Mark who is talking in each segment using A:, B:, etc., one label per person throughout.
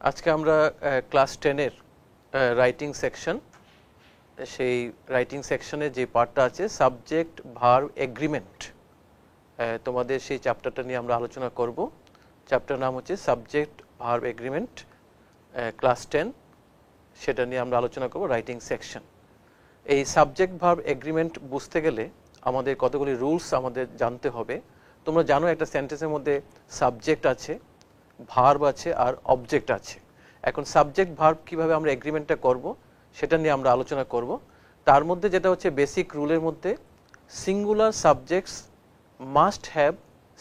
A: আজকে আমরা ক্লাস 10 এর রাইটিং সেকশন সেই রাইটিং সেকশনে যে পার্টটা আছে সাবজেক্ট ভার্ব এগ্রিমেন্ট তোমাদের সেই চ্যাপ্টারটা নিয়ে আমরা আলোচনা করব। চ্যাপ্টার নাম হচ্ছে সাবজেক্ট ভার্ব এগ্রিমেন্ট ক্লাস 10, সেটা নিয়ে আমরা আলোচনা করব রাইটিং সেকশন। এই সাবজেক্ট ভার্ব এগ্রিমেন্ট বুঝতে গেলে আমাদের কতগুলি রুলস আমাদের জানতে হবে। তোমরা জানো একটা সেন্টেন্সের মধ্যে সাবজেক্ট আছে, ভার্ব আছে আর অবজেক্ট আছে। এখন সাবজেক্ট ভার্ব কিভাবে আমরা এগ্রিমেন্টটা করব সেটা নিয়ে আমরা আলোচনা করব। তার মধ্যে যেটা হচ্ছে বেসিক রুলের মধ্যে singular subjects must have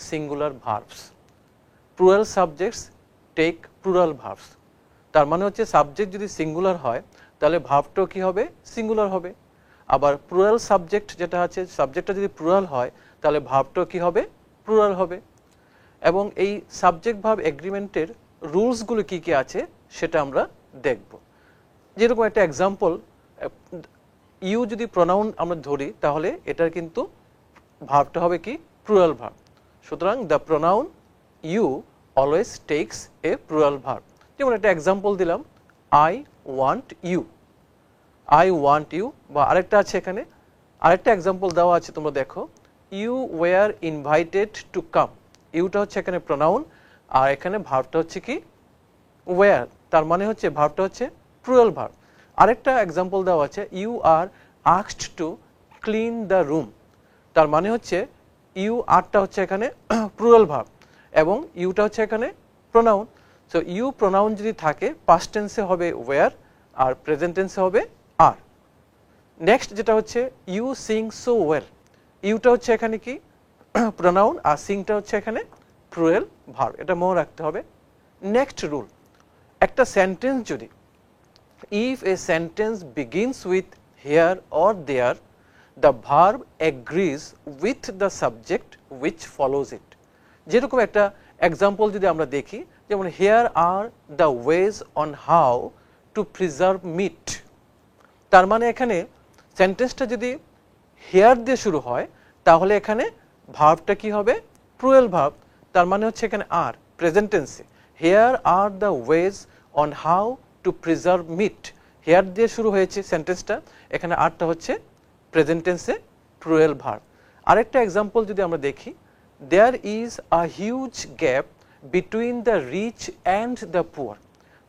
A: singular verbs, plural subjects take plural verbs. তার মানে হচ্ছে সাবজেক্ট যদি সিঙ্গুলার হয় তাহলে ভার্বটাও কি হবে, সিঙ্গুলার হবে। আবার প্লুরাল সাবজেক্ট যেটা আছে, সাবজেক্টটা যদি প্লুরাল হয় তাহলে ভার্বটাও কি হবে, প্লুরাল হবে। এবং এই সাবজেক্ট ভার্ব এগ্রিমেন্টের রুলসগুলো কী কী আছে সেটা আমরা দেখব। যেরকম একটা এক্সাম্পল, ইউ যদি প্রোনাউন আমরা ধরি তাহলে এটার কিন্তু ভার্বটা হবে কি, প্লুরাল ভার্ব। সুতরাং the pronoun you always takes a plural verb. যেমন একটা এক্সাম্পল দিলাম, I want you, I want you. বা আরেকটা আছে, এখানে আরেকটা এক্সাম্পল দেওয়া আছে, তোমরা দেখো, you were invited to come. ইউটা হচ্ছে এখানে প্রোনাউন আর এখানে ভার্বটা হচ্ছে কি, ওয়ার। তার মানে হচ্ছে ভার্বটা হচ্ছে প্লুরাল ভার্ব। আরেকটা এক্সাম্পল দেওয়া আছে, you are asked to clean the room. তার মানে হচ্ছে ইউ আরটা হচ্ছে এখানে প্লুরাল ভার্ব এবং ইউটা হচ্ছে এখানে প্রোনাউন। সো ইউ প্রোনাউন যদি থাকে পাস্ট টেন্সে হবে ওয়ার আর প্রেজেন্ট টেন্সে হবে আর। নেক্সট যেটা হচ্ছে ইউ সিং সো ওয়েল, ইউটা হচ্ছে এখানে কি, প্রোনাউন আর সিংটা হচ্ছে এখানে প্লুরাল ভার্ব। এটা মনে রাখতে হবে। নেক্সট রুল, একটা সেন্টেন্স যদি, if a sentence begins with here or there, the verb agrees with the subject which follows it. যেরকম একটা এক্সাম্পল যদি আমরা দেখি, যেমন here are the ways on how to preserve meat. তার মানে এখানে সেন্টেন্সটা যদি হেয়ার দিয়ে শুরু হয় তাহলে এখানে ভার্বটা কি হবে, প্লুরাল ভার্ব। তার মানে হচ্ছে এখানে আর, প্রেজেন্ট টেন্সে here are the ways on how to preserve meat. Here দিয়ে শুরু হয়েছে সেন্টেন্সটা, এখানে আরটা হচ্ছে প্রেজেন্ট টেন্সে প্লুরাল ভার্ব। আরেকটা এক্সাম্পল যদি আমরা দেখি, there is a huge gap between the rich and the poor.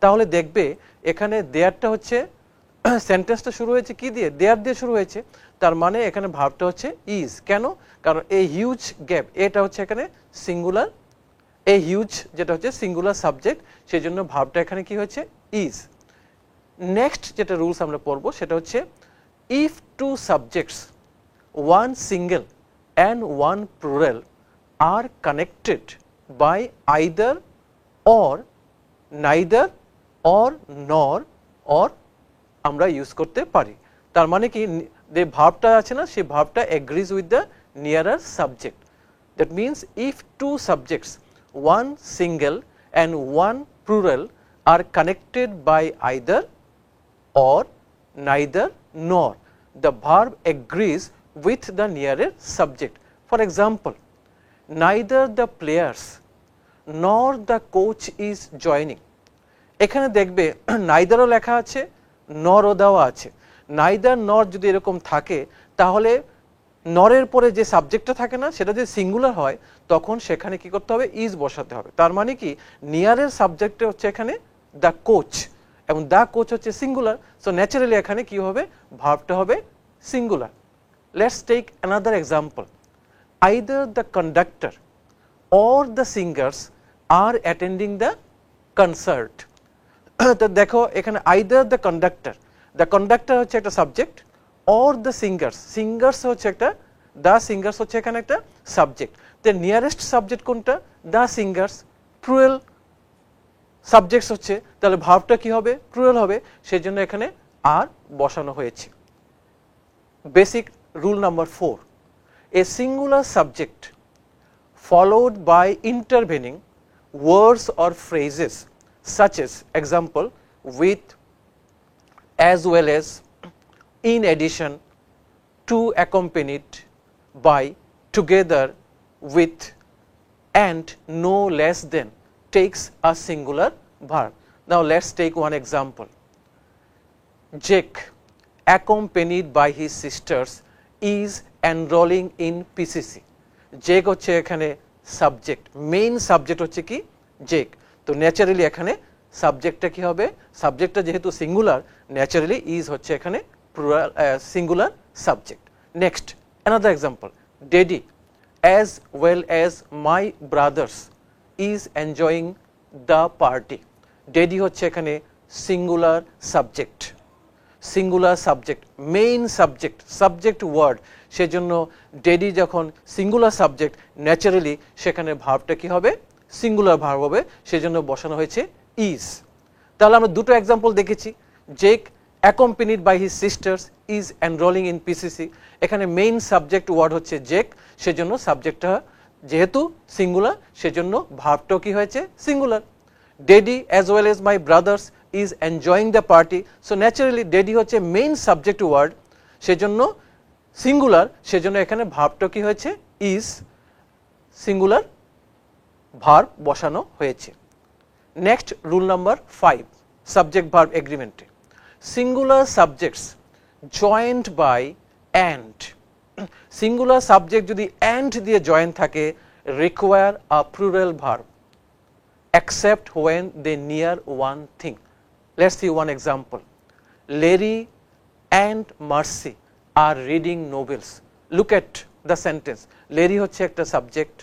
A: তাহলে দেখবে এখানে দেয়ারটা হচ্ছে, সেন্টেন্সটা শুরু হয়েছে কি দিয়ে, দেয়ার দিয়ে শুরু হয়েছে। তার মানে এখানে ভার্বটা হচ্ছে ইজ। কেন? কারণ এই হিউজ গ্যাপ, এটা হচ্ছে এখানে সিঙ্গুলার, এই হিউজ যেটা হচ্ছে সিঙ্গুলার সাবজেক্ট, সেই জন্য ভার্বটা এখানে কি হয়েছে, ইজ। নেক্সট যেটা রুলস আমরা পড়বো সেটা হচ্ছে, if two subjects one single and one plural are connected by either or, neither or nor or আমরা ইউজ করতে পারি। তার মানে কি, যে ভার্বটা আছে না, সেই ভার্বটা agrees with the nearer subject. That means if two subjects one single and one plural are connected by either or neither nor, the verb agrees with the nearest subject. For example, neither the players nor the coach is joining. এখানে দেখবে নাইদারও লেখা আছে, নরও দেওয়া আছে। Neither নর যদি এরকম থাকে তাহলে নরের পরে যে সাবজেক্টটা থাকে না, সেটা যদি সিঙ্গুলার হয় তখন সেখানে কি করতে হবে, ইজ বসাতে হবে। তার মানে কি, নিয়ারের সাবজেক্টটা হচ্ছে এখানে দ্য কোচ এবং দ্য কোচ হচ্ছে সিঙ্গুলার। সো ন্যাচারালি এখানে কি হবে, ভার্বটা হবে singular. Let's take another example, either the conductor or the singers are attending the concert. তো দেখো এখানে আইদার দ্য কন্ডাক্টর হচ্ছে একটা subject, or the singers, singers হচ্ছে একটা, দ্য সিঙ্গার্স হচ্ছে এখানে একটা সাবজেক্ট। তো নিয়ারেস্ট সাবজেক্ট কোনটা, দ্য সিঙ্গার্স, প্লুরাল সাবজেক্টস হচ্ছে, তাহলে ভার্বটা কি হবে, প্লুরাল হবে। সেই জন্য এখানে আর বসানো হয়েছে। Basic rule number 4, a singular subject followed by intervening words or phrases such as, example, with, as well as, in addition, to, accompanied by, together with, and no less than takes a singular verb. Now let's take one example. Jake, accompanied by his sisters, is enrolling in PCC. Jake হচ্ছে এখানে subject, main subject হচ্ছে কি জেক। তো naturally এখানে সাবজেক্টটা কি হবে, সাবজেক্টটা যেহেতু সিঙ্গুলার, ন্যাচারালি ইজ হচ্ছে এখানে plural singular subject. Next another example, daddy as well as my brothers is enjoying the party. Daddy হচ্ছে এখানে singular subject, singular subject, main subject, subject word, সেজন্য ডেডি যখন সিঙ্গুলার সাবজেক্ট ন্যাচারালি সেখানে ভার্বটা কি হবে, সিঙ্গুলার ভার্ব হবে, সেজন্য বসানো হয়েছে ইজ। তাহলে আমরা দুটো এক্সাম্পল দেখেছি, Jake accompanied by his sisters is enrolling in PCC. এখানে মেইন সাবজেক্ট ওয়ার্ড হচ্ছে জেক, সেজন্য সাবজেক্টটা যেহেতু সিঙ্গুলার সেজন্য ভার্বটাও কি হয়েছে singular. Daddy as well as my brothers is enjoying the party. So naturally daddy হচ্ছে মেইন সাবজেক্ট ওয়ার্ড, সেজন্য সিঙ্গুলার, সেজন্য এখানে ভার্বটা কি হয়েছে ইজ, সিঙ্গুলার ভার্ব বসানো হয়েছে। Next rule number 5 subject verb এগ্রিমেন্টে, singular subjects joined by and. Singular subject যদি অ্যান্ড দিয়ে জয়েন থাকে, require a plural verb except when they near one thing. Let's see one example. Larry and Mercy are reading novels. Look at the sentence. Larry হচ্ছে একটা subject,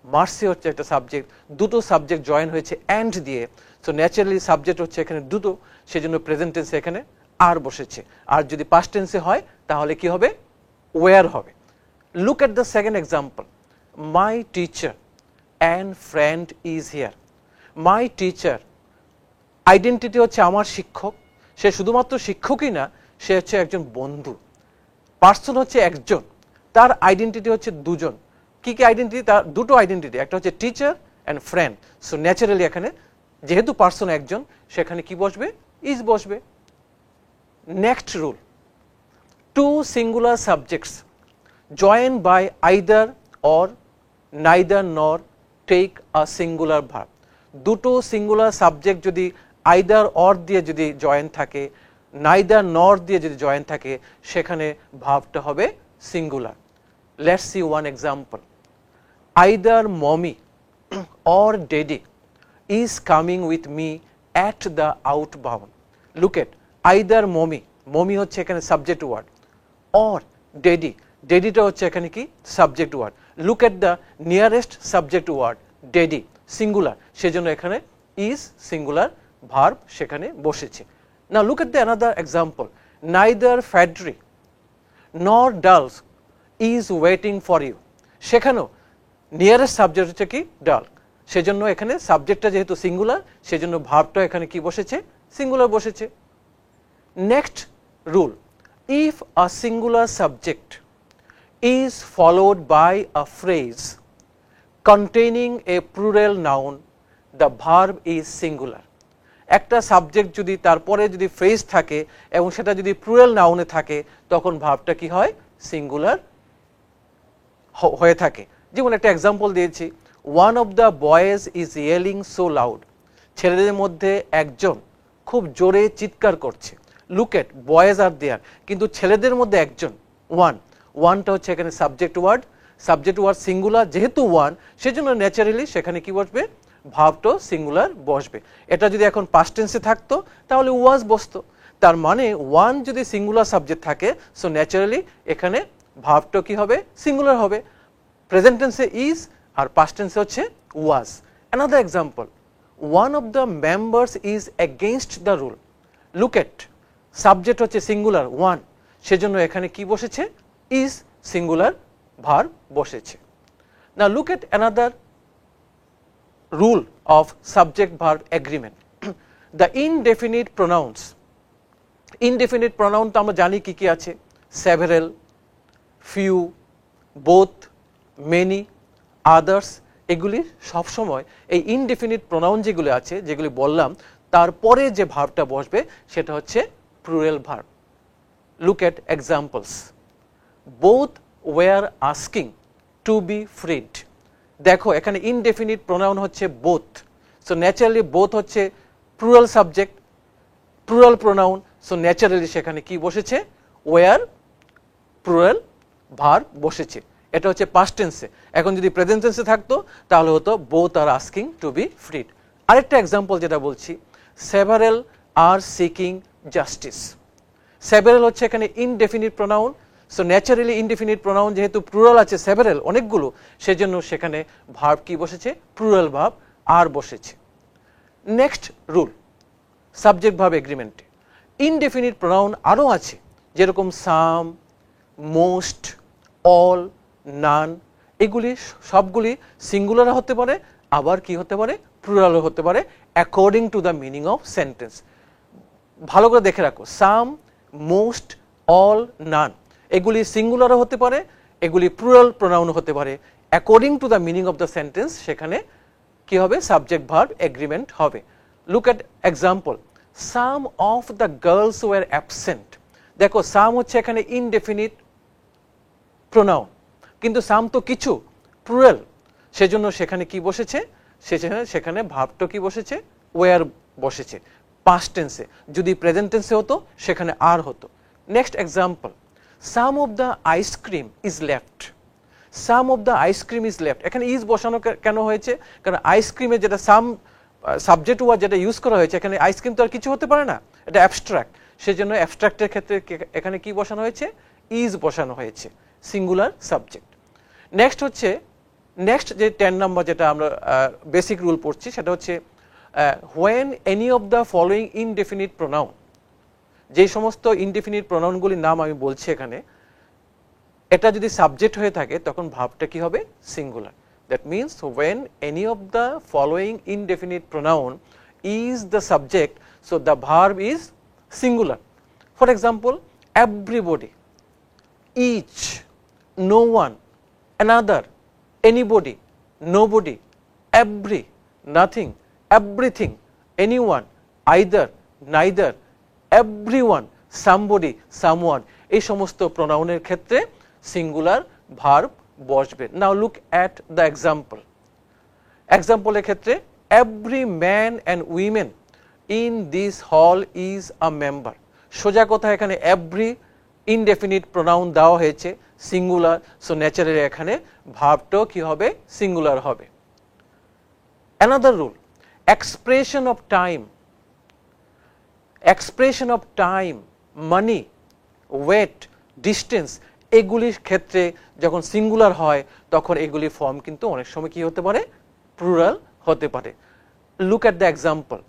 A: mercy হচ্ছে একটা subject, দুটো subject join হয়েছে and দিয়ে। So naturally subject হচ্ছে এখানে দুটো, সেজন্য প্রেজেন্ট টেন্সে এখানে আর বসেছে। আর যদি পাস্ট টেন্সে হয় তাহলে কি হবে, ওয়্যার হবে। Look at the second example. My teacher and friend is here. My teacher, identity হচ্ছে আমার শিক্ষক, সে শুধুমাত্র শিক্ষকই না, সে হচ্ছে একজন বন্ধু। পার্সন হচ্ছে একজন, তার আইডেন্টিটি হচ্ছে দুজন। কি কি আইডেন্টিটি, তার দুটো আইডেন্টিটি, একটা হচ্ছে teacher and friend. So naturally এখানে যেহেতু পার্সন একজন, সেখানে কি বসবে, ইজ বসবে। Next rule, two singular subjects join by either or neither nor take a singular verb. দুটো সিঙ্গুলার সাবজেক্ট যদি আইদার অর দিয়ে যদি জয়েন থাকে, নাইদার নর দিয়ে যদি জয়েন থাকে, সেখানে ভার্বটা হবে singular. Let's see one example, either mommy or daddy is coming with me at the outbound. Look at either mommy, mommy হচ্ছে এখানে সাবজেক্ট ওয়ার্ড, অর ডেডি, ডেডিটা হচ্ছে এখানে কি subject word. Look at the nearest subject word daddy, singular, সেজন্য এখানে is singular verb সেখানে বসেছে। Now look at the another example, neither ফ্যাড্রি nor dolls is waiting for you. সেখানেও নিয়ারেস্ট সাবজেক্ট হচ্ছে কি ডাল, সেজন্য এখানে সাবজেক্টটা যেহেতু সিঙ্গুলার, সেজন্য ভার্বটা এখানে কি বসেছে, সিঙ্গুলার বসেছে। Next rule, if a singular subject is followed by a phrase containing a plural noun, the verb is singular. একটা সাবজেক্ট যদি তারপরে যদি ফ্রেজ থাকে এবং সেটা যদি প্লুরাল নাউনে থাকে, তখন ভার্বটা কি হয়, সিঙ্গুলার হয়ে থাকে। যেমন একটা এক্সাম্পল দিয়েছি, one of the boys is ইয়েলিং so loud. ছেলেদের মধ্যে একজন খুব জোরে চিৎকার করছে। লুক এট বয়েজ আর দেয়ার, কিন্তু ছেলেদের মধ্যে একজন, ওয়ানটা হচ্ছে এখানে subject word, subject word singular, যেহেতু ওয়ান, সেজন্য ন্যাচারালি সেখানে কি বসবে, ভার্বটাও সিঙ্গুলার বসবে। এটা যদি এখন পাস্ট টেন্সে থাকতো তাহলে ওয়াজ বসতো। তার মানে ওয়ান যদি সিঙ্গুলার সাবজেক্ট থাকে, সো ন্যাচারালি এখানে ভার্বটাও কি হবে, সিঙ্গুলার হবে। প্রেজেন্ট টেন্সে ইজ আর পাস্ট টেন্সে হচ্ছে was. Another example, one of the members is against the rule. Look at subject হচ্ছে সিঙ্গুলার ওয়ান, সেজন্য এখানে কি বসেছে, ইজ সিঙ্গুলার ভার্ব বসেছে। Now look at another rule of subject verb agreement. The indefinite pronouns. Indefinite pronoun তো আমরা জানি কি কি আছে, several, few, both, many, others, এগুলি সবসময় এই ইনডেফিনিট প্রোনাউন যেগুলি আছে, যেগুলি বললাম, তারপরে যে ভার্বটা বসবে সেটা হচ্ছে plural verb. Look at examples, both were asking to be freed. দেখো এখানে ইনডেফিনিট প্রোনাউন হচ্ছে বোথ, সো ন্যাচারালি বোথ হচ্ছে plural subject, plural pronoun, so naturally সেখানে কি বসেছে, ওয়ার প্লুরাল ভার্ব বসেছে। এটা হচ্ছে পাস্ট টেন্সে। এখন যদি প্রেজেন্ট টেন্সে থাকতো তাহলে হতো both are asking to be freed. আরেকটা এক্সাম্পল যেটা বলছি, several are seeking justice. Several হচ্ছে এখানে indefinite pronoun, so naturally indefinite pronoun যেহেতু প্লুরাল আছে সেভারেল অনেকগুলো, সেজন্য সেখানে ভার্ব কি বসেছে, প্লুরাল ভার্ব আর বসেছে। নেক্সট রুল, সাবজেক্ট ভার্ব এগ্রিমেন্টে ইনডেফিনিট প্রোনাউন আরও আছে, যেরকম সাম, মোস্ট, অল, নান, এগুলি সবগুলি সিঙ্গুলার হতে পারে, আবার কি হতে পারে, প্লুরালও হতে পারে, according to the meaning of sentence. ভালো করে দেখে রাখো, সাম, মোস্ট, অল, নান এগুলি সিঙ্গুলারও হতে পারে, এগুলি প্লুরাল প্রোনাউন হতে পারে, according to the meaning of the sentence সেখানে কি হবে, সাবজেক্ট ভার্ব এগ্রিমেন্ট হবে। Look at example, some of the girls war absent. দেখো সাম হচ্ছে এখানে ইনডেফিনিট প্রোনাউন, কিন্তু সাম তো কিছু, প্লুরাল, সেজন্য সেখানে কি বসেছে, সেখানে ভার্বটা কি বসেছে, ওয়ার বসেছে পাস্ট টেন্সে। যদি প্রেজেন্ট টেন্সে হতো সেখানে আর হতো। Next example, some of the ice cream is left. Some of the ice cream is left, এখানে ইজ বসানো কেন হয়েছে, কারণ আইসক্রিমে যেটা সাম সাবজেক্ট ওয়ার যেটা ইউজ করা হয়েছে, এখানে আইসক্রিম তো আর কিছু হতে পারে না, এটা অ্যাবস্ট্রাক্ট, সেজন্য অ্যাবস্ট্রাক্টের ক্ষেত্রে এখানে কি বসানো হয়েছে, ইজ বসানো হয়েছে, সিঙ্গুলার সাবজেক্ট। নেক্সট হচ্ছে, নেক্সট যে 10 নম্বর যেটা আমরা বেসিক রুল পড়ছি সেটা হচ্ছে when any of the following indefinite pronoun, যেই সমস্ত ইনডেফিনিট প্রোনাউনগুলির নাম আমি বলছি এখানে, এটা যদি সাবজেক্ট হয়ে থাকে তখন ভার্বটা কি হবে, singular. That means when any of the following indefinite pronoun is the subject, so the verb is singular. For example, everybody, each, no one, another, anybody, nobody, every, nothing, everything, anyone, either, neither, everyone, somebody, someone, এই সমস্ত প্রোনাউনের ক্ষেত্রে singular verb বসবে। নাও look at the example. এক্সাম্পলের ক্ষেত্রে, every man and women in this হল is a member. সোজা কথা, এখানে every indefinite pronoun দেওয়া হয়েছে, সিঙ্গুলার, সো ন্যাচারালি এখানে ভার্বটাও কি হবে, সিঙ্গুলার হবে। Another rule, expression of time, expression of time, money, weight, distance, এগুলির ক্ষেত্রে যখন সিঙ্গুলার হয় তখন এগুলি ফর্ম কিন্তু অনেক সময় কি হতে পারে, প্লুরাল হতে পারে। Look at the example,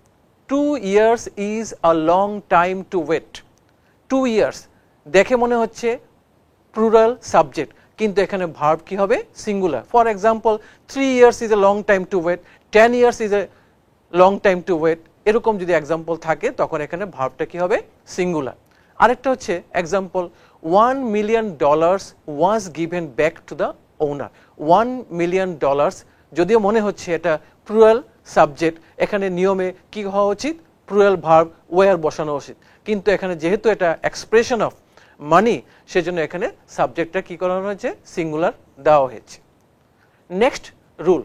A: 2 years is a long time to wait. 2 years দেখে মনে হচ্ছে প্লুরাল সাবজেক্ট, কিন্তু এখানে ভার্ব কি হবে, singular. For example, 3 years is a long time to wait, 10 years is a long time to wait, এরকম যদি example থাকে তখন এখানে ভার্বটা কি হবে, সিঙ্গুলার। আরেকটা হচ্ছে example, $1 million was given back to the owner. $1 million, যদিও মনে হচ্ছে এটা প্লুরাল সাবজেক্ট, এখানে নিয়মে কি হওয়া উচিত, প্লুরাল ভার্ব ওয়ার বসানো উচিত, কিন্তু এখানে যেহেতু এটা এক্সপ্রেশন অফ মানি, সেজন্য এখানে সাবজেক্টটা কি করানো হয়েছে, সিঙ্গুলার দেওয়া হয়েছে। Next rule,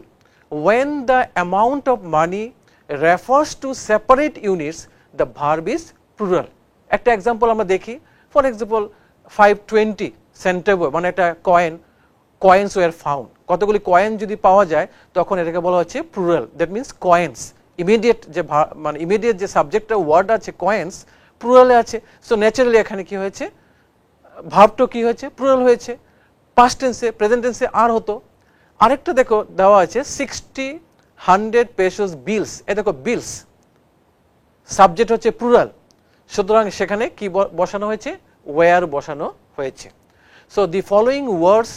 A: when the amount of money refers to separate units, the verb is plural. একটা এক্সাম্পল আমরা দেখি। ফর এক্সাম্পল, 520 সেন্টেবল, মানে একটা কয়েন, কয়েন্স ওয়ার ফাউন্ড, কতগুলি কয়েন যদি পাওয়া যায় তখন এটাকে বলা হচ্ছে plural. That means coins, immediate যে মানে ইমিডিয়েট যে সাবজেক্টটা ওয়ার্ড আছে কয়েন্স, প্লুরালে আছে, সো ন্যাচারালি এখানে কি হয়েছে, ভার্বটা কি হয়েছে, প্লুরাল হয়েছে। পাস্ট টেন্সে, প্রেজেন্ট টেন্সে আর হতো। আরেকটা দেখো দেওয়া আছে, 60, 100 pesos বিলস। এ দেখো বিলস, সাবজেক্ট হচ্ছে প্লুরাল, সুতরাং সেখানে কি বসানো হয়েছে, ওয়্যার বসানো হয়েছে। So the following words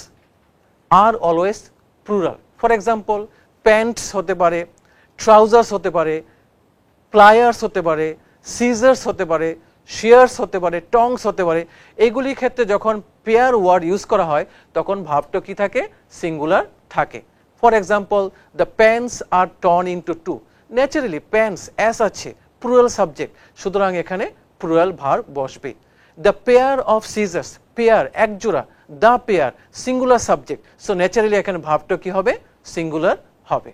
A: are always plural. For example, pants হতে পারে, ট্রাউজার্স হতে পারে, প্লায়ার্স হতে পারে, সিজার্স হতে পারে, শিয়ার্স হতে পারে, টংস হতে পারে। এইগুলির ক্ষেত্রে যখন পেয়ার ওয়ার্ড ইউজ করা হয় তখন ভার্বটা কি থাকে, সিঙ্গুলার থাকে। For example, the pants are torn into 2। Naturally pants as আছে, প্লুরাল সাবজেক্ট, সুতরাং এখানে প্লুরাল ভার্ব বসবে। The pair of scissors, pair একজোড়া, the pair singular subject, so naturally এখানে ভার্বটা কি হবে, সিঙ্গুলার হবে।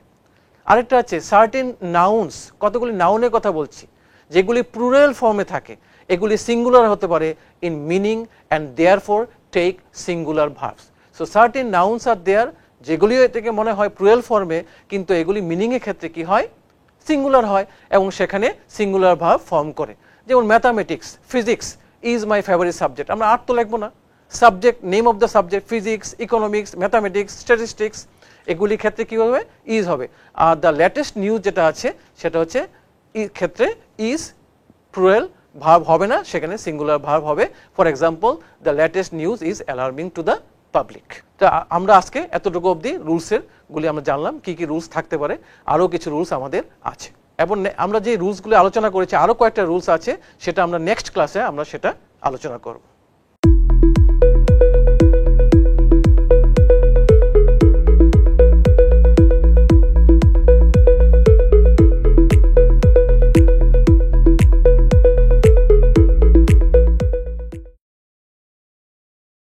A: আরেকটা আছে সার্টেন নাউন্স, কতগুলি নাউনের কথা বলছি যেগুলি প্লুরাল ফর্মে থাকে, এগুলি সিঙ্গুলার হতে পারে in meaning and therefore take singular verbs. So certain nouns are there, যেগুলিও থেকে মনে হয় প্লুরাল ফর্মে, কিন্তু এগুলি মিনিংয়ের ক্ষেত্রে কি হয়, সিঙ্গুলার হয় এবং সেখানে সিঙ্গুলার ভার্ব ফর্ম করে। যেমন mathematics, physics is my favourite subject, আমরা আর তো লিখবো না, subject, name of the subject, physics, economics, mathematics, statistics, এগুলির ক্ষেত্রে কী হবে, ইজ হবে। আর দ্য লেটেস্ট নিউজ যেটা আছে সেটা হচ্ছে ক্ষেত্রে ইজ প্লুরাল ভার্ব হবে না, সেখানে সিঙ্গুলার ভার্ব হবে। For example, the latest news is alarming to the public. তো আমরা আজকে এতটুকু অবধি রুলসের গুলি আমরা জানলাম, কি কি রুলস থাকতে পারে, আরও কিছু রুলস আমাদের আছে। এবং আমরা যে রুলসগুলি আলোচনা করেছি আরও কয়েকটা রুলস আছে, সেটা আমরা নেক্সট ক্লাসে আমরা সেটা আলোচনা করব।